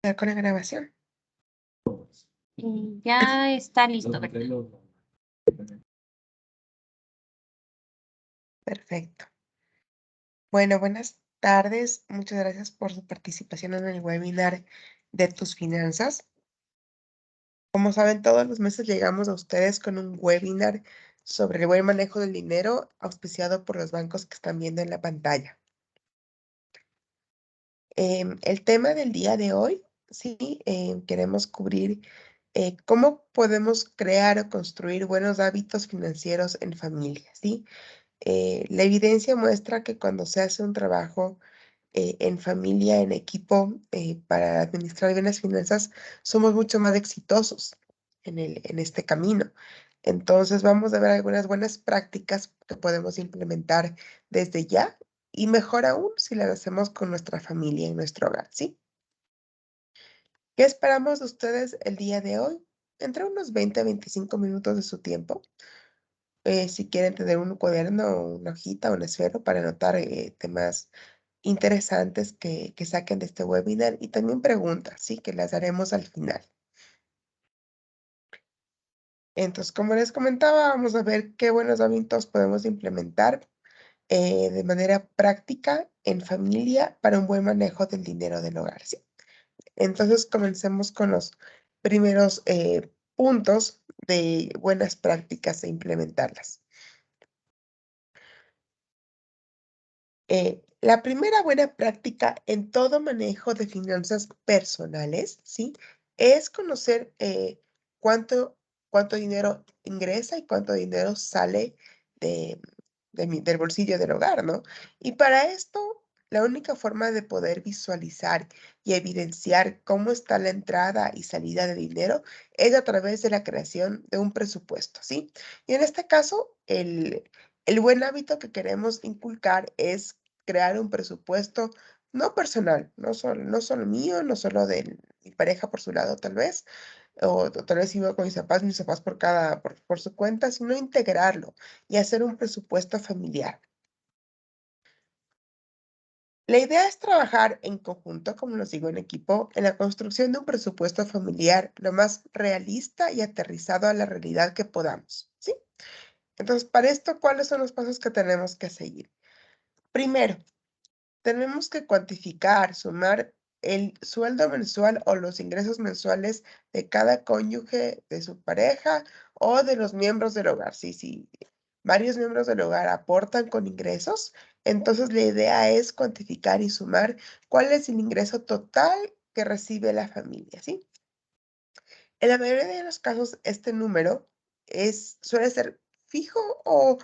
Con la grabación. Y ya está listo, ¿verdad? Perfecto. Bueno, buenas tardes. Muchas gracias por su participación en el webinar de tus finanzas. Como saben, todos los meses llegamos a ustedes con un webinar sobre el buen manejo del dinero, auspiciado por los bancos que están viendo en la pantalla. El tema del día de hoy, sí, queremos cubrir cómo podemos crear o construir buenos hábitos financieros en familia, ¿sí? La evidencia muestra que cuando se hace un trabajo en familia, en equipo, para administrar bien las finanzas, somos mucho más exitosos en este camino. Entonces, vamos a ver algunas buenas prácticas que podemos implementar desde ya y mejor aún si las hacemos con nuestra familia en nuestro hogar, ¿sí? ¿Qué esperamos de ustedes el día de hoy? Entre unos 20 a 25 minutos de su tiempo. Si quieren tener un cuaderno, una hojita, un esfero para anotar temas interesantes que saquen de este webinar y también preguntas, ¿sí? Que las haremos al final. Entonces, como les comentaba, vamos a ver qué buenos hábitos podemos implementar de manera práctica en familia para un buen manejo del dinero del hogar, ¿sí? Entonces, comencemos con los primeros puntos de buenas prácticas e implementarlas. La primera buena práctica en todo manejo de finanzas personales, ¿sí? Es conocer cuánto, cuánto dinero ingresa y cuánto dinero sale de, del bolsillo del hogar, ¿no? Y para esto, la única forma de poder visualizar y evidenciar cómo está la entrada y salida de dinero es a través de la creación de un presupuesto, ¿sí? Y en este caso, el buen hábito que queremos inculcar es crear un presupuesto no personal, no solo mío, no solo de mi pareja por su lado tal vez, o tal vez iba con mis papás por su cuenta, sino integrarlo y hacer un presupuesto familiar. La idea es trabajar en conjunto, como los digo, en equipo, en la construcción de un presupuesto familiar lo más realista y aterrizado a la realidad que podamos, ¿sí? Entonces, para esto, ¿cuáles son los pasos que tenemos que seguir? Primero, tenemos que cuantificar, sumar el sueldo mensual o los ingresos mensuales de cada cónyuge, de su pareja o de los miembros del hogar. Si varios miembros del hogar aportan con ingresos, entonces la idea es cuantificar y sumar cuál es el ingreso total que recibe la familia, ¿sí? En la mayoría de los casos, este número suele ser fijo o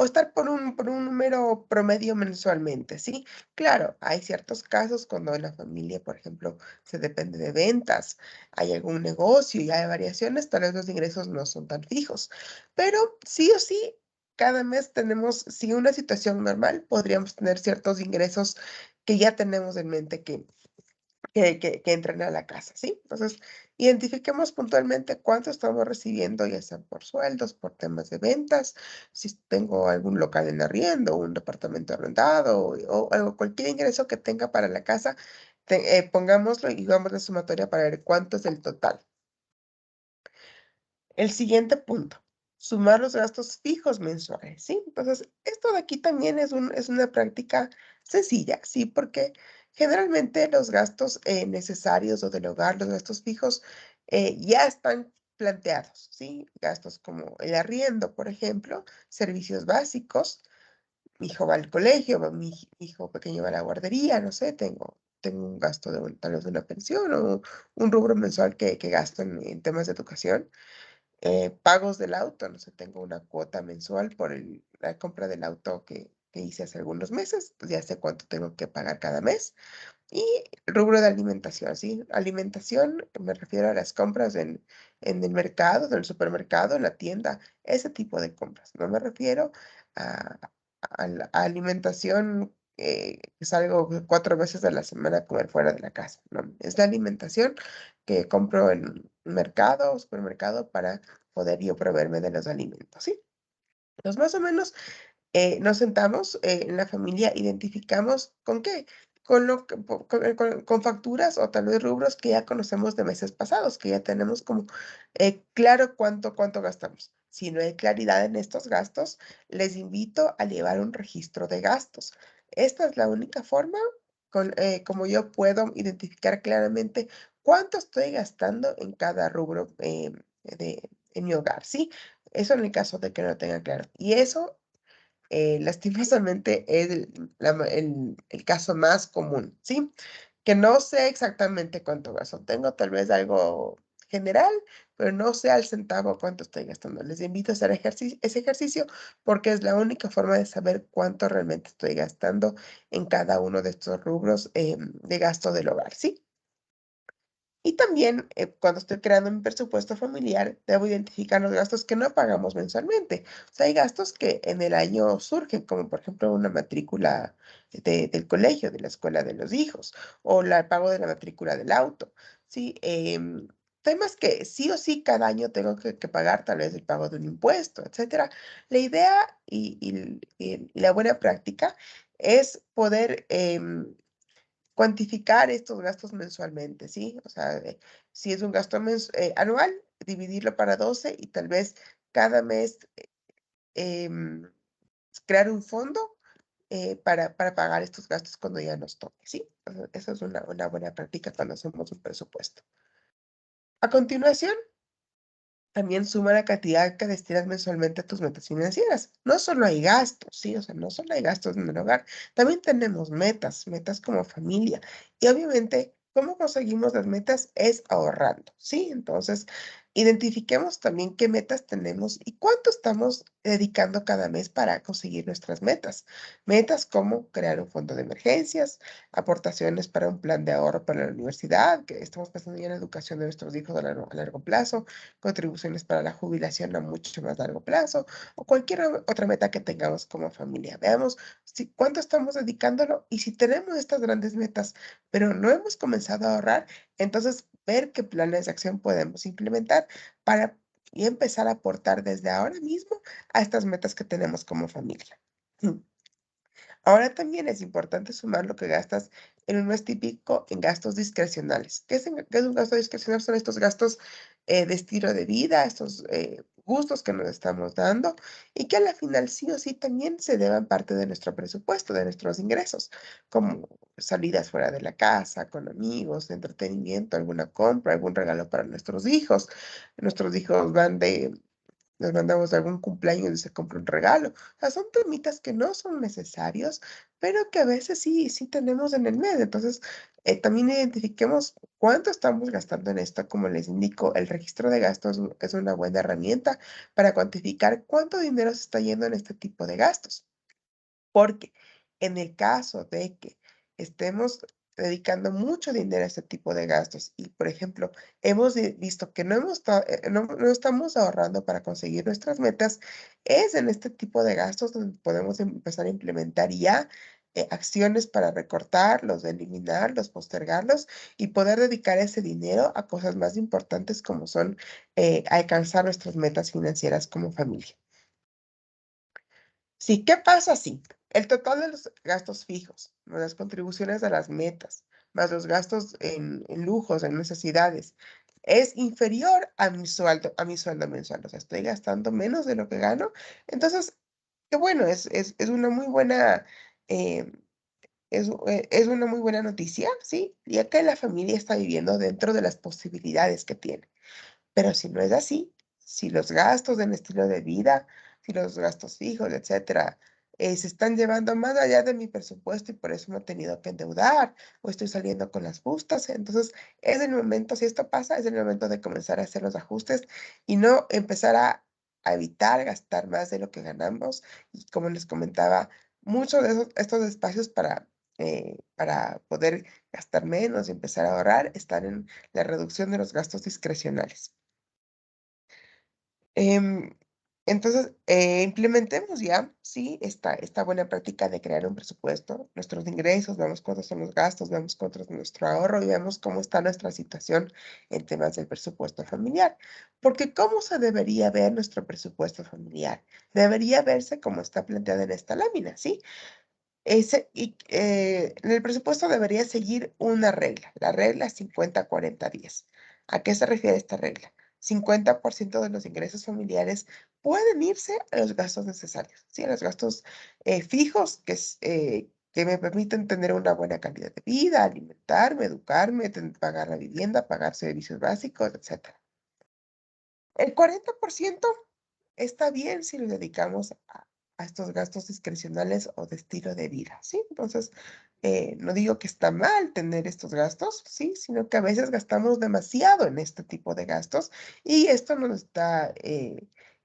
estar por un número promedio mensualmente, ¿sí? Claro, hay ciertos casos cuando en la familia, por ejemplo, se depende de ventas, hay algún negocio y hay variaciones, tal vez los ingresos no son tan fijos, pero sí o sí, cada mes tenemos, si una situación normal, podríamos tener ciertos ingresos que ya tenemos en mente que entren a la casa, ¿sí? Entonces, identifiquemos puntualmente cuánto estamos recibiendo, ya sea por sueldos, por temas de ventas, si tengo algún local en arriendo, un departamento arrendado o cualquier ingreso que tenga para la casa, pongámoslo y hagamos la sumatoria para ver cuánto es el total. El siguiente punto, sumar los gastos fijos mensuales, ¿sí? Entonces, esto de aquí también es una práctica sencilla, ¿sí? Porque generalmente los gastos necesarios o del hogar, los gastos fijos, ya están planteados, ¿sí? Gastos como el arriendo, por ejemplo, servicios básicos, mi hijo va al colegio, mi hijo pequeño va a la guardería, no sé, tengo un gasto tal vez de una pensión o un rubro mensual que gasto en temas de educación. Pagos del auto, no sé, tengo una cuota mensual por la compra del auto que hice hace algunos meses, pues ya sé cuánto tengo que pagar cada mes. Y rubro de alimentación, ¿sí? Alimentación, me refiero a las compras en el mercado, en el supermercado, en la tienda, ese tipo de compras. No me refiero a, a alimentación que salgo 4 veces a la semana a comer fuera de la casa, no. Es la alimentación que compro en mercado, supermercado para poder yo proveerme de los alimentos, ¿sí? Entonces, más o menos nos sentamos en la familia, identificamos con qué. con lo que con facturas o tal vez rubros que ya conocemos de meses pasados, que ya tenemos como, claro cuánto gastamos. Si no hay claridad en estos gastos, les invito a llevar un registro de gastos. Esta es la única forma como yo puedo identificar claramente cuánto estoy gastando en cada rubro, en mi hogar, ¿sí? Eso en el caso de que no lo tenga claro. Y eso lastimosamente es el caso más común, ¿sí? Que no sé exactamente cuánto gasto. Tengo tal vez algo general, pero no sé al centavo cuánto estoy gastando. Les invito a hacer ese ejercicio porque es la única forma de saber cuánto realmente estoy gastando en cada uno de estos rubros de gasto del hogar, ¿sí? Y también, cuando estoy creando mi presupuesto familiar, debo identificar los gastos que no pagamos mensualmente. O sea, hay gastos que en el año surgen, como por ejemplo una matrícula del colegio, de la escuela de los hijos, o el pago de la matrícula del auto, ¿sí? Temas que sí o sí cada año tengo que pagar, tal vez el pago de un impuesto, etcétera. La idea y la buena práctica es poder cuantificar estos gastos mensualmente, ¿sí? O sea, si es un gasto anual, dividirlo para 12 y tal vez cada mes em, crear un fondo para pagar estos gastos cuando ya nos toque, ¿sí? Esa es una buena práctica cuando hacemos un presupuesto. A continuación, también suma la cantidad que destinas mensualmente a tus metas financieras. No solo hay gastos, ¿sí? O sea, no solo hay gastos en el hogar, también tenemos metas, metas como familia. Y obviamente, ¿cómo conseguimos las metas? Es ahorrando, ¿sí? Entonces, identifiquemos también qué metas tenemos y cuánto estamos dedicando cada mes para conseguir nuestras metas. Metas como crear un fondo de emergencias, aportaciones para un plan de ahorro para la universidad, que estamos pensando ya en la educación de nuestros hijos a largo plazo, contribuciones para la jubilación a mucho más largo plazo o cualquier otra meta que tengamos como familia. Veamos cuánto estamos dedicándolo y si tenemos estas grandes metas, pero no hemos comenzado a ahorrar, entonces ver qué planes de acción podemos implementar para y empezar a aportar desde ahora mismo a estas metas que tenemos como familia. Ahora también es importante sumar lo que gastas en un mes típico en gastos discrecionales. ¿Qué es un gasto discrecional? Son estos gastos de estilo de vida, estos gustos que nos estamos dando y que a la final sí o sí también se deban parte de nuestro presupuesto, de nuestros ingresos, como salidas fuera de la casa, con amigos, entretenimiento, alguna compra, algún regalo para nuestros hijos. Nuestros hijos van de nos mandamos algún cumpleaños y se compra un regalo. O sea, son temitas que no son necesarios, pero que a veces sí tenemos en el mes. Entonces, también identifiquemos cuánto estamos gastando en esto. Como les indico, el registro de gastos es una buena herramienta para cuantificar cuánto dinero se está yendo en este tipo de gastos. Porque en el caso de que estemos dedicando mucho dinero a este tipo de gastos y, por ejemplo, hemos visto que no estamos ahorrando para conseguir nuestras metas, es en este tipo de gastos donde podemos empezar a implementar ya acciones para recortarlos, eliminarlos, postergarlos y poder dedicar ese dinero a cosas más importantes como son alcanzar nuestras metas financieras como familia. Sí, ¿qué pasa si el total de los gastos fijos, más las contribuciones a las metas, más los gastos en lujos, en necesidades, es inferior a mi sueldo mensual? O sea, estoy gastando menos de lo que gano. Entonces, qué bueno, es una muy buena, eh, es una muy buena noticia, ¿sí? Ya que la familia está viviendo dentro de las posibilidades que tiene. Pero si no es así, si los gastos en estilo de vida, si los gastos fijos, etcétera, se están llevando más allá de mi presupuesto y por eso me he tenido que endeudar o estoy saliendo con las justas, entonces es el momento, si esto pasa, es el momento de comenzar a hacer los ajustes y no empezar a evitar gastar más de lo que ganamos. Y como les comentaba, muchos de estos espacios para poder gastar menos y empezar a ahorrar están en la reducción de los gastos discrecionales. Em, entonces, implementemos ya, sí, esta buena práctica de crear un presupuesto, nuestros ingresos, vemos cuántos son los gastos, vemos cuánto es nuestro ahorro y vemos cómo está nuestra situación en temas del presupuesto familiar. Porque ¿cómo se debería ver nuestro presupuesto familiar? Debería verse como está planteado en esta lámina, ¿sí? En el presupuesto debería seguir una regla, la regla 50-40-10. ¿A qué se refiere esta regla? 50% de los ingresos familiares pueden irse a los gastos necesarios, ¿sí? A los gastos fijos que me permiten tener una buena calidad de vida, alimentarme, educarme, pagar la vivienda, pagar servicios básicos, etcétera. El 40% está bien si lo dedicamos a estos gastos discrecionales o de estilo de vida, ¿sí? Entonces, no digo que está mal tener estos gastos, ¿sí? Sino que a veces gastamos demasiado en este tipo de gastos y esto nos está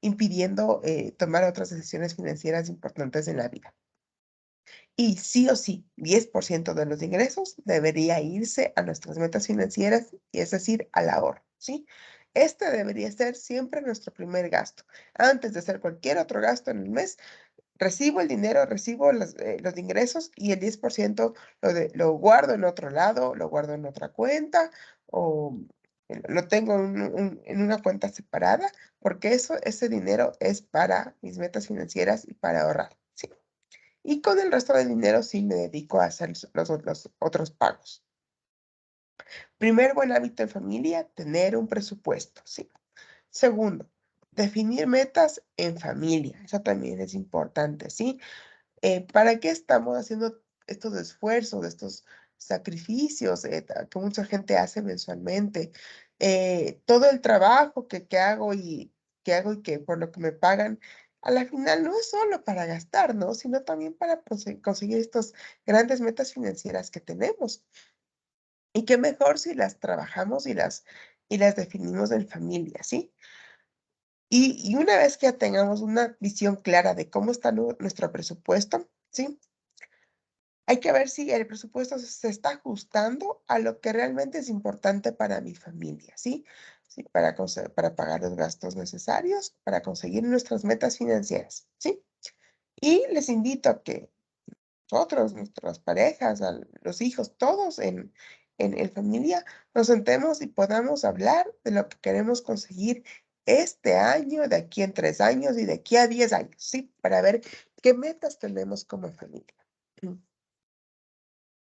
impidiendo tomar otras decisiones financieras importantes en la vida. Y sí o sí, 10% de los ingresos debería irse a nuestras metas financieras, y es decir, al ahorro, ¿sí? Este debería ser siempre nuestro primer gasto. Antes de hacer cualquier otro gasto en el mes, recibo el dinero, recibo los ingresos y el 10% lo guardo en otro lado, lo guardo en otra cuenta o lo tengo en una cuenta separada, porque ese dinero es para mis metas financieras y para ahorrar, ¿sí? Y con el resto del dinero sí me dedico a hacer los otros pagos. Primer buen hábito en familia, tener un presupuesto, ¿sí? Segundo, definir metas en familia. Eso también es importante, ¿sí? ¿Para qué estamos haciendo estos esfuerzos, estos sacrificios que mucha gente hace mensualmente? Todo el trabajo que hago y que por lo que me pagan, a la final no es solo para gastar, ¿no? Sino también para conseguir estas grandes metas financieras que tenemos. Y qué mejor si las trabajamos y las definimos en familia, ¿sí? Y una vez que ya tengamos una visión clara de cómo está nuestro presupuesto, ¿sí? Hay que ver si el presupuesto se está ajustando a lo que realmente es importante para mi familia, ¿sí? Sí, para pagar los gastos necesarios, para conseguir nuestras metas financieras, ¿sí? Y les invito a que nosotros, nuestras parejas, los hijos, todos en familia, nos sentemos y podamos hablar de lo que queremos conseguir este año, de aquí en 3 años y de aquí a 10 años, ¿sí? Para ver qué metas tenemos como familia.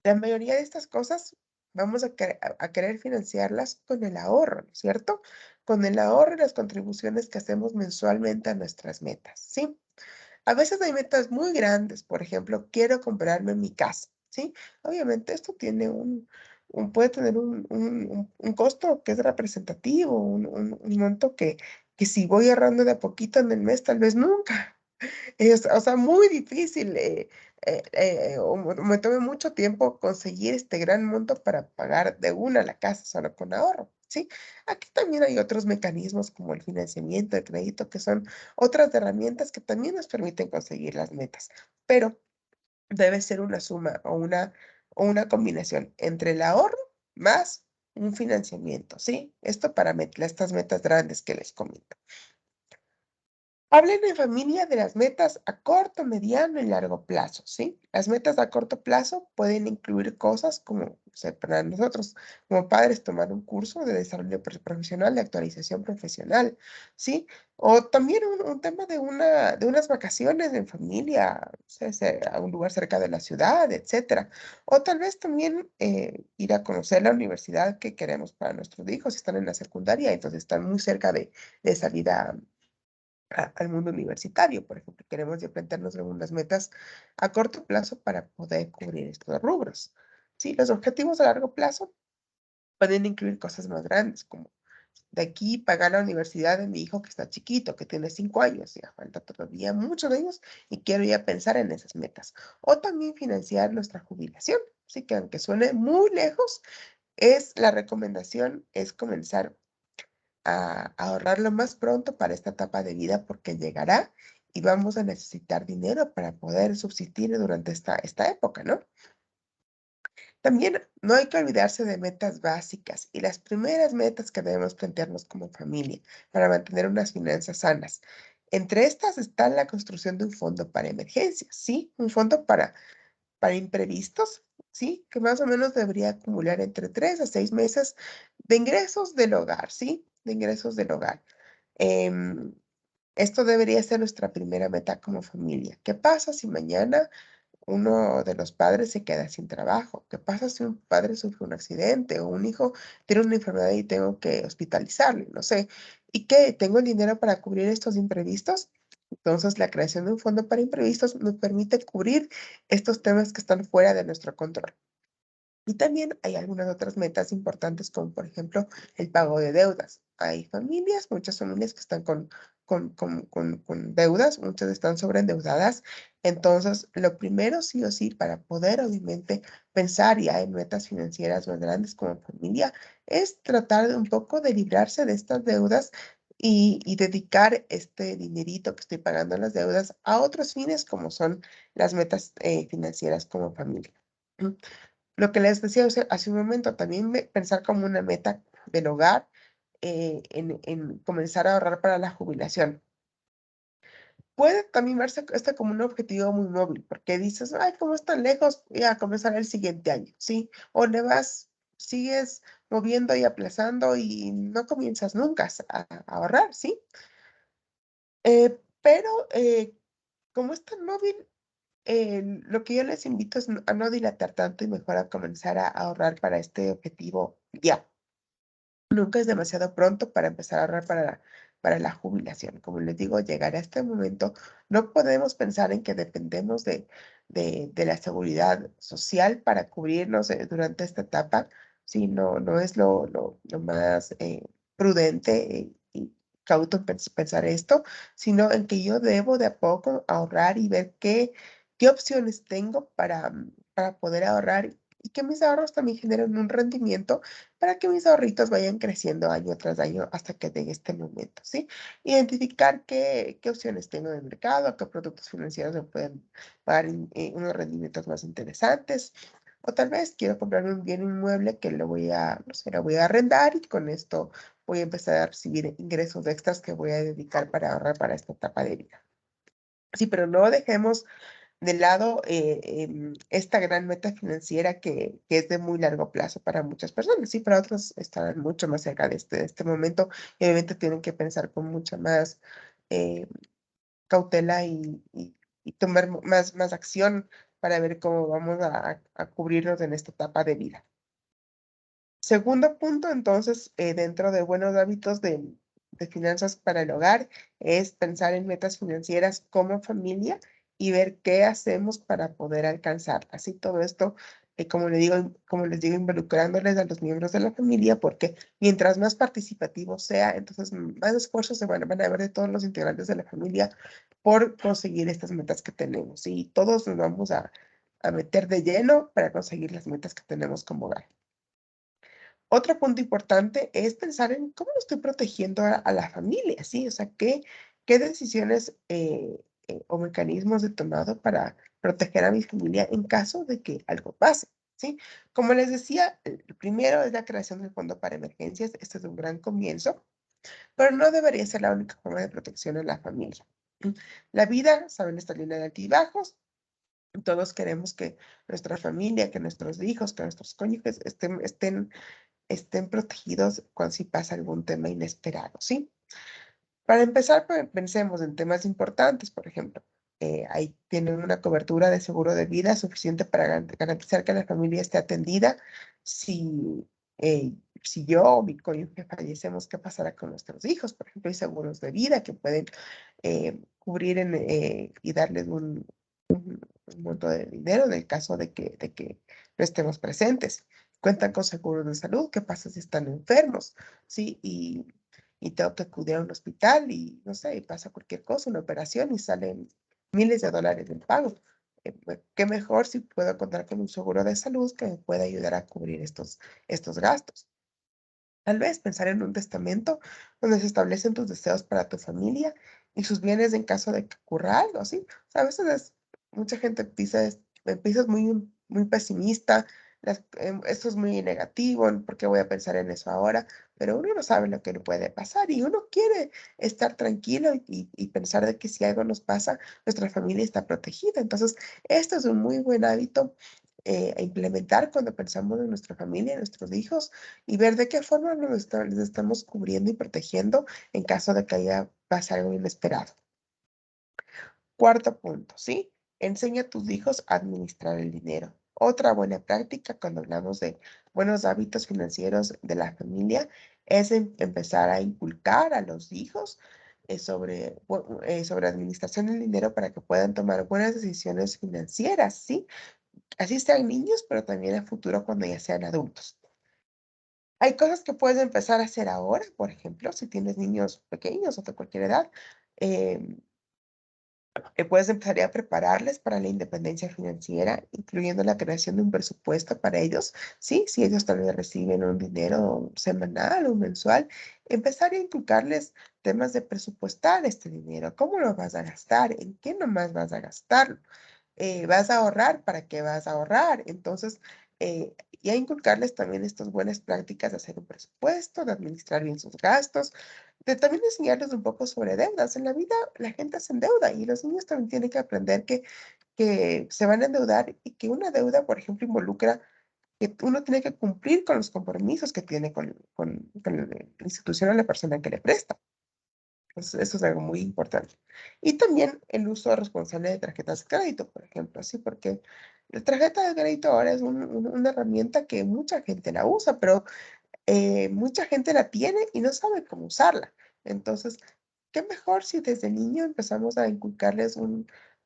La mayoría de estas cosas vamos a querer financiarlas con el ahorro, ¿no es cierto? Con el ahorro y las contribuciones que hacemos mensualmente a nuestras metas, ¿sí? A veces hay metas muy grandes, por ejemplo, quiero comprarme mi casa, ¿sí? Obviamente esto tiene puede tener un costo que es representativo, un monto que si voy ahorrando de a poquito en el mes, tal vez nunca. O sea, muy difícil, o me tome mucho tiempo conseguir este gran monto para pagar de una la casa solo con ahorro, ¿sí? Aquí también hay otros mecanismos como el financiamiento, el crédito, que son otras herramientas que también nos permiten conseguir las metas, pero debe ser una suma o una combinación entre el ahorro más un financiamiento, ¿sí? Esto para estas metas grandes que les comento. Hablen en familia de las metas a corto, mediano y largo plazo, ¿sí? Las metas a corto plazo pueden incluir cosas como, o sea, para nosotros como padres, tomar un curso de desarrollo profesional, de actualización profesional, ¿sí? O también un tema de unas vacaciones en familia, o sea, a un lugar cerca de la ciudad, etcétera. O tal vez también ir a conocer la universidad que queremos para nuestros hijos, si están en la secundaria, entonces están muy cerca de salir al mundo universitario. Por ejemplo, queremos ya plantearnos algunas metas a corto plazo para poder cubrir estos rubros. Sí, los objetivos a largo plazo pueden incluir cosas más grandes, como de aquí pagar la universidad de mi hijo que está chiquito, que tiene 5 años, ya falta todavía muchos años y quiero ya pensar en esas metas. O también financiar nuestra jubilación. Así que aunque suene muy lejos, la recomendación es comenzar a ahorrar lo más pronto para esta etapa de vida porque llegará y vamos a necesitar dinero para poder subsistir durante esta época, ¿no? También no hay que olvidarse de metas básicas y las primeras metas que debemos plantearnos como familia para mantener unas finanzas sanas. Entre estas está la construcción de un fondo para emergencias, ¿sí? Un fondo para imprevistos, ¿sí? Que más o menos debería acumular entre 3 a 6 meses de ingresos del hogar, ¿sí? De ingresos del hogar. Em, Esto debería ser nuestra primera meta como familia. ¿Qué pasa si mañana uno de los padres se queda sin trabajo? ¿Qué pasa si un padre sufre un accidente o un hijo tiene una enfermedad y tengo que hospitalizarlo? No sé. ¿Y qué? ¿Tengo el dinero para cubrir estos imprevistos? Entonces, la creación de un fondo para imprevistos nos permite cubrir estos temas que están fuera de nuestro control. Y también hay algunas otras metas importantes, como por ejemplo el pago de deudas. Hay familias, muchas familias que están con deudas, muchas están sobreendeudadas. Entonces, lo primero sí o sí para poder obviamente pensar ya en metas financieras más grandes como familia es tratar de un poco de librarse de estas deudas y dedicar este dinerito que estoy pagando en las deudas a otros fines como son las metas financieras como familia. Lo que les decía hace un momento, también pensar como una meta del hogar, en comenzar a ahorrar para la jubilación. Puede también verse esto como un objetivo muy móvil, porque dices, ay, ¿cómo es tan lejos? Voy a comenzar el siguiente año, ¿sí? O le vas, sigues moviendo y aplazando y no comienzas nunca a ahorrar, ¿sí? Pero como es tan móvil, lo que yo les invito es a no dilatar tanto y mejor a comenzar a ahorrar para este objetivo ya. Nunca es demasiado pronto para empezar a ahorrar para la jubilación. Como les digo, llegar a este momento, no podemos pensar en que dependemos de la seguridad social para cubrirnos durante esta etapa. Sí, no es lo más prudente y cauto pensar esto, sino en que yo debo de a poco ahorrar y ver qué opciones tengo para poder ahorrar y que mis ahorros también generen un rendimiento para que mis ahorritos vayan creciendo año tras año hasta que llegue este momento, ¿sí? Identificar qué opciones tengo en el mercado, qué productos financieros me pueden pagar unos rendimientos más interesantes. O tal vez quiero comprarme un bien inmueble que lo voy a, no sé, lo voy a arrendar y con esto voy a empezar a recibir ingresos extras que voy a dedicar para ahorrar para esta etapa de vida. Sí, pero no dejemos de lado, esta gran meta financiera que es de muy largo plazo para muchas personas, y para otros estarán mucho más cerca de este momento, y obviamente tienen que pensar con mucha más, eh, cautela y tomar más acción para ver cómo vamos a cubrirnos en esta etapa de vida. Segundo punto, entonces, dentro de buenos hábitos de finanzas para el hogar, es pensar en metas financieras como familia y ver qué hacemos para poder alcanzarlas. Así todo esto, como les digo, involucrándoles a los miembros de la familia, porque mientras más participativo sea, entonces más esfuerzos van a haber de todos los integrantes de la familia por conseguir estas metas que tenemos. Y todos nos vamos a meter de lleno para conseguir las metas que tenemos como hogar. Otro punto importante es pensar en cómo estoy protegiendo a la familia, ¿sí? O sea, qué decisiones o mecanismos he tomado para proteger a mi familia en caso de que algo pase, ¿sí? Como les decía, el primero es la creación del fondo para emergencias. Este es un gran comienzo, pero no debería ser la única forma de protección en la familia. ¿Mm? La vida, saben, esta línea de altibajos. Todos queremos que nuestra familia, que nuestros hijos, que nuestros cónyuges estén protegidos cuando si pasa algún tema inesperado, ¿sí? Para empezar, pensemos en temas importantes, por ejemplo, ahí tienen una cobertura de seguro de vida suficiente para garantizar que la familia esté atendida. Si, si yo o mi cónyuge fallecemos, ¿qué pasará con nuestros hijos? Por ejemplo, hay seguros de vida que pueden cubrir y darles un monto de dinero en el caso de que no estemos presentes. Cuentan con seguros de salud, ¿qué pasa si están enfermos? ¿Sí? Y tengo que acudir a un hospital y no sé, y pasa cualquier cosa, una operación y salen miles de dólares del pago. Qué mejor si puedo contar con un seguro de salud que me pueda ayudar a cubrir estos gastos. Tal vez pensar en un testamento donde se establecen tus deseos para tu familia y sus bienes en caso de que ocurra algo, ¿sí? O sea, a veces mucha gente empieza muy pesimista, esto es muy negativo, ¿por qué voy a pensar en eso ahora? Pero uno no sabe lo que le puede pasar y uno quiere estar tranquilo y pensar de que si algo nos pasa, nuestra familia está protegida. Entonces, esto es un muy buen hábito a implementar cuando pensamos en nuestra familia, en nuestros hijos y ver de qué forma les estamos cubriendo y protegiendo en caso de que haya pase algo inesperado. Cuarto punto, ¿sí? Enseña a tus hijos a administrar el dinero. Otra buena práctica cuando hablamos de buenos hábitos financieros de la familia es empezar a inculcar a los hijos sobre administración del dinero para que puedan tomar buenas decisiones financieras, ¿sí? Así sean niños, pero también a futuro cuando ya sean adultos. Hay cosas que puedes empezar a hacer ahora, por ejemplo, si tienes niños pequeños o de cualquier edad, em, puedes empezar ya a prepararles para la independencia financiera, incluyendo la creación de un presupuesto para ellos, ¿sí? Si ellos también reciben un dinero semanal o mensual, empezar a inculcarles temas de presupuestar este dinero, cómo lo vas a gastar, en qué nomás vas a gastarlo. ¿Vas a ahorrar? ¿Para qué vas a ahorrar? Entonces, y a inculcarles también estas buenas prácticas de hacer un presupuesto, de administrar bien sus gastos, de también enseñarles un poco sobre deudas. En la vida la gente se endeuda y los niños también tienen que aprender que se van a endeudar y que una deuda, por ejemplo, involucra que uno tiene que cumplir con los compromisos que tiene con la institución o la persona que le presta. Entonces, eso es algo muy importante. Y también el uso responsable de tarjetas de crédito, por ejemplo, ¿sí? Porque la tarjeta de crédito ahora es una herramienta que mucha gente la usa, pero mucha gente la tiene y no sabe cómo usarla. Entonces, qué mejor si desde niño empezamos a inculcarles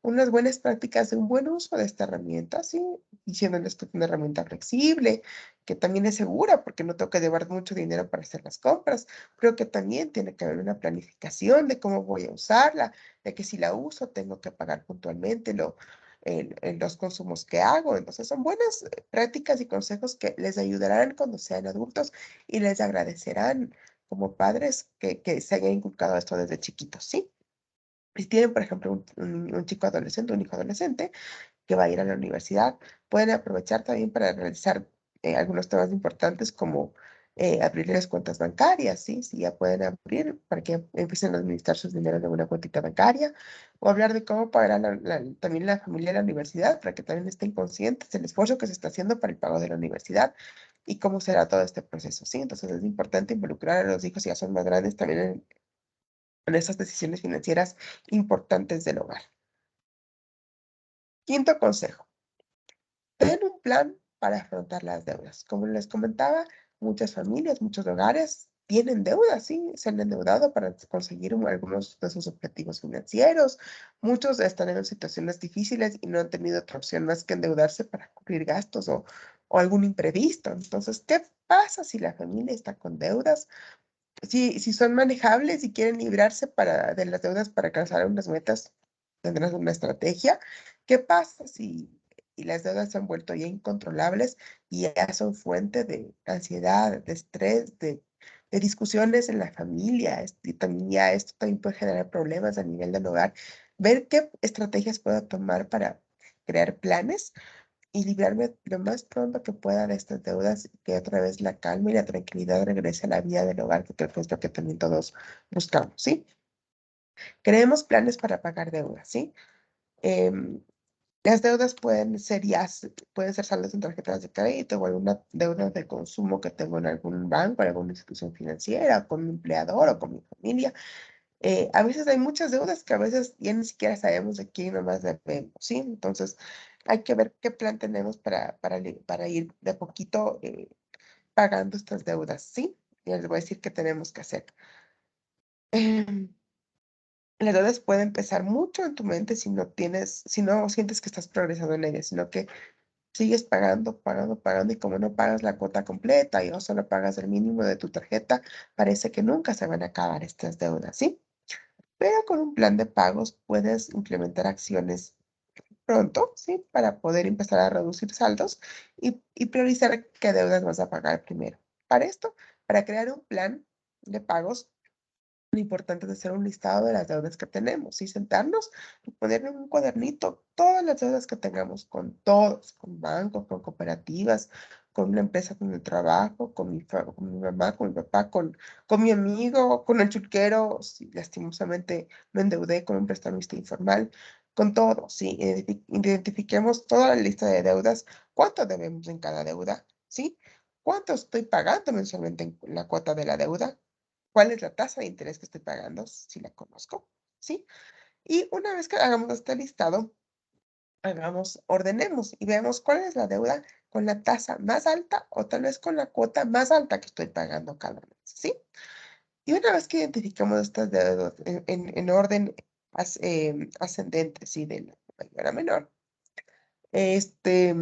unas buenas prácticas de un buen uso de esta herramienta, ¿sí? Diciéndoles que es una herramienta flexible, que también es segura porque no tengo que llevar mucho dinero para hacer las compras, pero que también tiene que haber una planificación de cómo voy a usarla, de que si la uso tengo que pagar puntualmente los consumos que hago. Entonces, son buenas prácticas y consejos que les ayudarán cuando sean adultos y les agradecerán como padres que se haya inculcado esto desde chiquitos, ¿sí? Si tienen, por ejemplo, un chico adolescente, un hijo adolescente que va a ir a la universidad, pueden aprovechar también para realizar algunos temas importantes como abrirles cuentas bancarias, ¿sí? Si ya pueden abrir para que empiecen a administrar sus dineros de una cuentita bancaria, o hablar de cómo pagará también la familia de la universidad, para que también estén conscientes del esfuerzo que se está haciendo para el pago de la universidad y cómo será todo este proceso, ¿sí? Entonces es importante involucrar a los hijos, si ya son más grandes, también en esas decisiones financieras importantes del hogar. Quinto consejo. Ten un plan para afrontar las deudas. Como les comentaba, muchas familias, muchos hogares tienen deudas, sí, se han endeudado para conseguir algunos de sus objetivos financieros. Muchos están en situaciones difíciles y no han tenido otra opción más que endeudarse para cubrir gastos o algún imprevisto. Entonces, ¿qué pasa si la familia está con deudas? Si son manejables y quieren librarse de las deudas para alcanzar unas metas, tendrás una estrategia. ¿Qué pasa si y las deudas se han vuelto ya incontrolables y ya son fuente de ansiedad, de estrés, de discusiones en la familia? Y también ya esto también puede generar problemas a nivel del hogar. Ver qué estrategias puedo tomar para crear planes y librarme lo más pronto que pueda de estas deudas, y que otra vez la calma y la tranquilidad regrese a la vida del hogar, que creo que es lo que también todos buscamos, ¿sí? Creemos planes para pagar deudas, ¿sí? Em, las deudas pueden ser saldos en tarjetas de crédito o alguna deuda de consumo que tengo en algún banco, en alguna institución financiera, con mi empleador o con mi familia. A veces hay muchas deudas que a veces ya ni siquiera sabemos de quién nomás debemos, ¿sí? Entonces, hay que ver qué plan tenemos para ir de poquito pagando estas deudas, ¿sí? Y les voy a decir qué tenemos que hacer. Em, las deudas pueden pesar mucho en tu mente si no sientes que estás progresando en ellas, sino que sigues pagando, pagando, pagando, y como no pagas la cuota completa y no solo pagas el mínimo de tu tarjeta, parece que nunca se van a acabar estas deudas, ¿sí? Pero con un plan de pagos puedes implementar acciones pronto, ¿sí? Para poder empezar a reducir saldos y priorizar qué deudas vas a pagar primero. Para esto, para crear un plan de pagos, lo importante es hacer un listado de las deudas que tenemos y sentarnos y poner en un cuadernito todas las deudas que tengamos con todos, con bancos, con cooperativas, con una empresa con el trabajo, con mi mamá, con mi papá, con mi amigo, con el chulquero, si lastimosamente me endeudé con un prestamista informal, con todo, sí, identifiquemos toda la lista de deudas, cuánto debemos en cada deuda, ¿sí? ¿Cuánto estoy pagando mensualmente en la cuota de la deuda? ¿Cuál es la tasa de interés que estoy pagando? Si la conozco, ¿sí? Y una vez que hagamos este listado, ordenemos y veamos cuál es la deuda con la tasa más alta o tal vez con la cuota más alta que estoy pagando cada mes, ¿sí? Y una vez que identificamos estas deudas en orden ascendente, ¿sí? De la mayor a menor, este,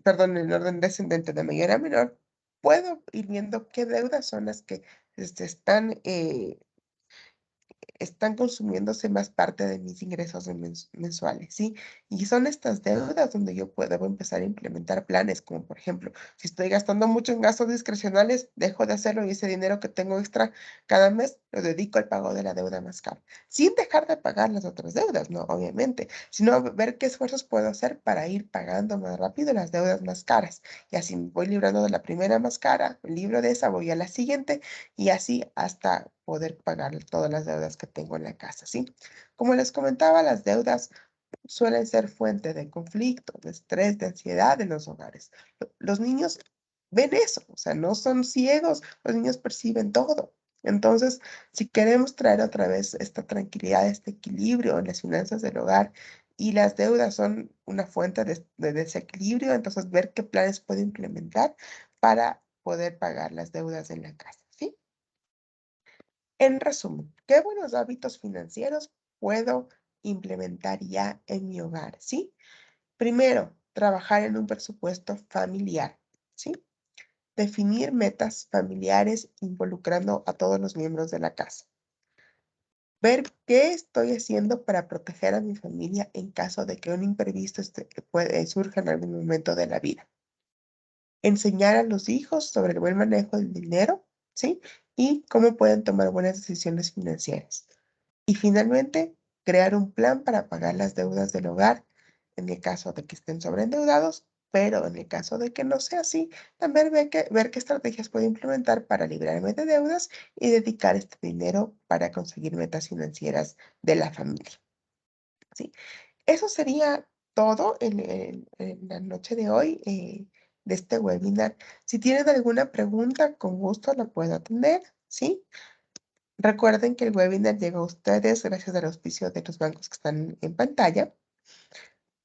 perdón, en orden descendente de mayor a menor, puedo ir viendo qué deudas son las que están consumiéndose más parte de mis ingresos mensuales, ¿sí? Y son estas deudas donde yo debo empezar a implementar planes, como por ejemplo, si estoy gastando mucho en gastos discrecionales, dejo de hacerlo y ese dinero que tengo extra cada mes lo dedico al pago de la deuda más cara, sin dejar de pagar las otras deudas, ¿no? Obviamente, sino ver qué esfuerzos puedo hacer para ir pagando más rápido las deudas más caras. Y así me voy librando de la primera más cara, me libro de esa, voy a la siguiente y así hasta poder pagar todas las deudas que tengo en la casa, ¿sí? Como les comentaba, las deudas suelen ser fuente de conflicto, de estrés, de ansiedad en los hogares. Los niños ven eso, o sea, no son ciegos, los niños perciben todo. Entonces, si queremos traer otra vez esta tranquilidad, este equilibrio en las finanzas del hogar y las deudas son una fuente de desequilibrio, entonces ver qué planes puedo implementar para poder pagar las deudas en la casa, ¿sí? En resumen, ¿qué buenos hábitos financieros puedo implementar ya en mi hogar? ¿Sí? Primero, trabajar en un presupuesto familiar. ¿Sí? Definir metas familiares involucrando a todos los miembros de la casa. Ver qué estoy haciendo para proteger a mi familia en caso de que un imprevisto surja en algún momento de la vida. Enseñar a los hijos sobre el buen manejo del dinero, ¿sí? Y cómo pueden tomar buenas decisiones financieras. Y finalmente, crear un plan para pagar las deudas del hogar en el caso de que estén sobreendeudados, pero en el caso de que no sea así, también ver qué estrategias puedo implementar para librarme de deudas y dedicar este dinero para conseguir metas financieras de la familia. ¿Sí? Eso sería todo en la noche de hoy de este webinar. Si tienen alguna pregunta, con gusto la puedo atender. ¿Sí? Recuerden que el webinar llega a ustedes gracias al auspicio de los bancos que están en pantalla.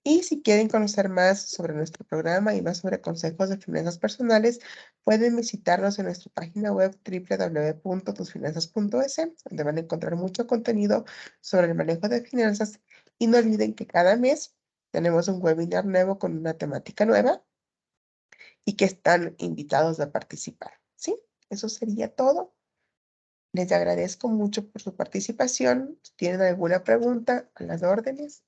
Y si quieren conocer más sobre nuestro programa y más sobre consejos de finanzas personales, pueden visitarnos en nuestra página web www.tusfinanzas.es, donde van a encontrar mucho contenido sobre el manejo de finanzas. Y no olviden que cada mes tenemos un webinar nuevo con una temática nueva y que están invitados a participar. ¿Sí? Eso sería todo. Les agradezco mucho por su participación. Si tienen alguna pregunta, a las órdenes.